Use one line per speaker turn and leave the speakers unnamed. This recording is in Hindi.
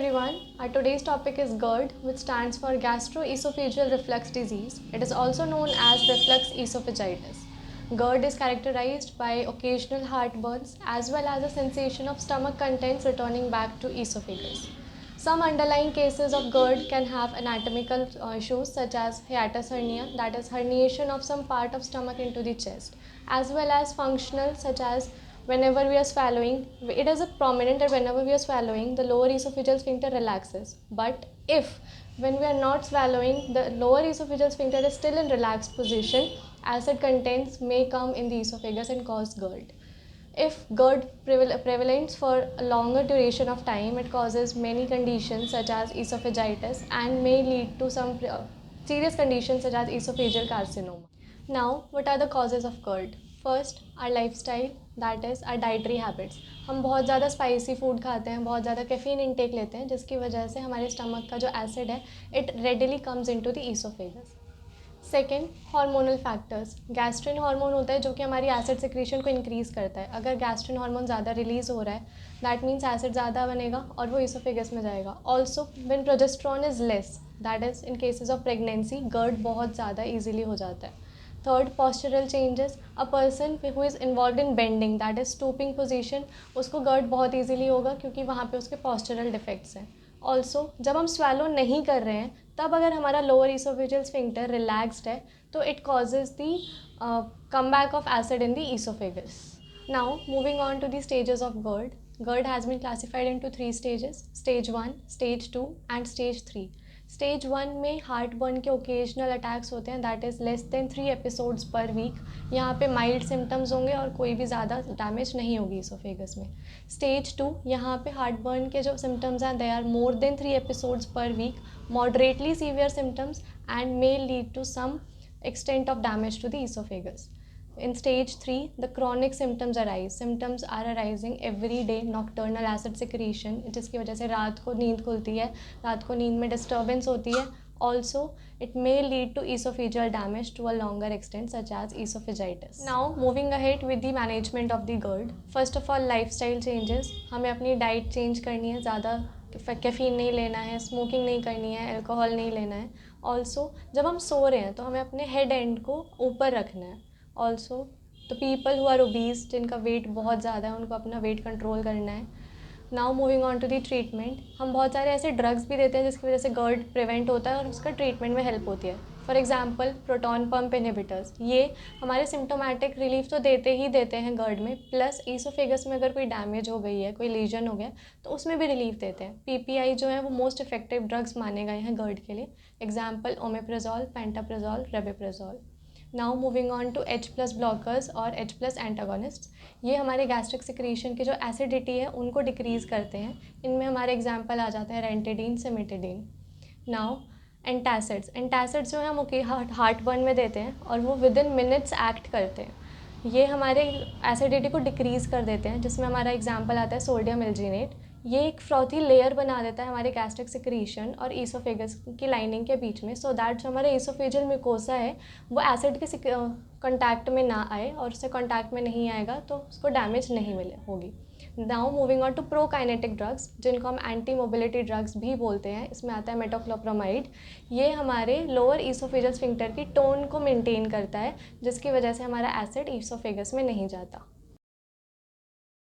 everyone. Our today's topic is GERD, which stands for gastroesophageal reflux disease. It is also known as reflux esophagitis. GERD is characterized by occasional heartburns as well as a sensation of stomach contents returning back to esophagus. Some underlying cases of GERD can have anatomical issues such as hiatus hernia, that is herniation of some part of stomach into the chest, as well as functional such as whenever we are swallowing, it is a prominent that whenever we are swallowing, the lower esophageal sphincter relaxes. But if when we are not swallowing, the lower esophageal sphincter is still in relaxed position, acid contents may come in the esophagus and cause GERD. If GERD prevalence for a longer duration of time, it causes many conditions such as esophagitis and may lead to some serious conditions such as esophageal carcinoma. Now, what are the causes of GERD? First, our lifestyle, that is our dietary habits. हम बहुत ज़्यादा स्पाइसी फूड खाते हैं, बहुत ज़्यादा कैफीन इंटेक लेते हैं, जिसकी वजह से हमारे स्टमक का जो एसिड है it readily comes into the oesophagus. Second, hormonal factors. Gastrin hormone होता है जो कि हमारी एसिड सिक्रीशन को इंक्रीज़ करता है. अगर गैस्ट्रिन हार्मोन ज़्यादा रिलीज़ हो रहा है, दैट मीन्स एसिड ज़्यादा बनेगा और वो ईसोफेगस में जाएगा. Also when progesterone is less, that is in cases of pregnancy, GERD बहुत ज़्यादा ईजिली हो जाता है. Third, postural changes. A person who is involve in bending, that is stooping position, उसको GERD बहुत ईजिली होगा क्योंकि वहाँ पे उसके postural डिफेक्ट्स हैं. ऑल्सो जब हम swallow नहीं कर रहे हैं, तब अगर हमारा लोअर esophageal sphincter रिलैक्सड है तो it causes the comeback of acid in the esophagus. Now moving on to the stages of GERD. GERD has been classified into 3 stages: stage 1, stage 2 and stage 3. Stage 1 में हार्ट बर्न के ओकेजनल अटैक्स होते हैं, that is less than 3 episodes per week. यहाँ पे माइल्ड सिम्टम्स होंगे और कोई भी ज़्यादा डैमेज नहीं होगी इसोफेगस में. स्टेज 2, यहाँ पे हार्ट बर्न के जो सिम्टम्स हैं they are more than 3 episodes per week, moderately severe symptoms and may lead to some extent of damage to the esophagus. In stage 3, the chronic symptoms arise. Symptoms are arising every day. Nocturnal acid secretion, जिसकी वजह से रात को नींद खुलती है, रात को नींद में disturbance होती है. Also, it may lead to esophageal damage to a longer extent such as esophagitis. Now, moving ahead with the management of the GERD. First of all, lifestyle changes. हमें अपनी डाइट चेंज करनी है, ज़्यादा कैफ़ीन नहीं लेना है, स्मोकिंग नहीं करनी है, अल्कोहल नहीं लेना है. ऑल्सो जब हम सो रहे हैं तो हमें अपने हेड एंड को ऊपर रखना है. Also the people who are obese, जिनका वेट बहुत ज़्यादा है, उनको अपना वेट कंट्रोल करना है. Now moving on to the treatment. हम बहुत सारे ऐसे ड्रग्स भी देते हैं जिसकी वजह से GERD प्रिवेंट होता है और उसका ट्रीटमेंट में हेल्प होती है. For example proton pump inhibitors, ये हमारे सिम्टोमेटिक रिलीफ तो देते ही देते हैं GERD में, प्लस ईसोफेगस में अगर कोई डैमेज हो गई है, कोई लीजन हो गया तो उसमें भी रिलीफ देते हैं. PPI जो है वो मोस्ट इफेक्टिव ड्रग्स माने गए हैं GERD के लिए. Example omeprazole, pantoprazole, rabeprazole. Now moving on to H+ blockers और H+ एंटागोनिस्ट्स. ये हमारे गैस्ट्रिक सिक्रीशन की जो एसिडिटी है उनको डिक्रीज़ करते हैं. इनमें हमारे एग्जांपल आ जाते हैं ranitidine, cimetidine. Now antacids. Antacids जो है हम हार्ट बर्न में देते हैं और वो विद इन मिनट्स एक्ट करते हैं. ये हमारे एसिडिटी को डिक्रीज़ कर देते हैं, जिसमें हमारा एग्जांपल आता है सोडियम एल्जीनेट. ये एक फ्रॉथी लेयर बना देता है हमारे गैस्ट्रिक सिक्रीशन और ईसोफेगस की लाइनिंग के बीच में, सो दैट जो हमारा ईसोफेजियल म्यूकोसा है वो एसिड के कॉन्टैक्ट में ना आए, और उससे कॉन्टैक्ट में नहीं आएगा तो उसको डैमेज नहीं मिले होगी. Now moving on to prokinetic drugs, जिनको हम एंटी मोबिलिटी ड्रग्स भी बोलते हैं. इसमें आता है मेटोक्लोप्रामाइड. ये हमारे लोअर ईसोफेजियल स्फिंक्टर की टोन को मेंटेन करता है, जिसकी वजह से हमारा एसिड ईसोफेगस में नहीं जाता.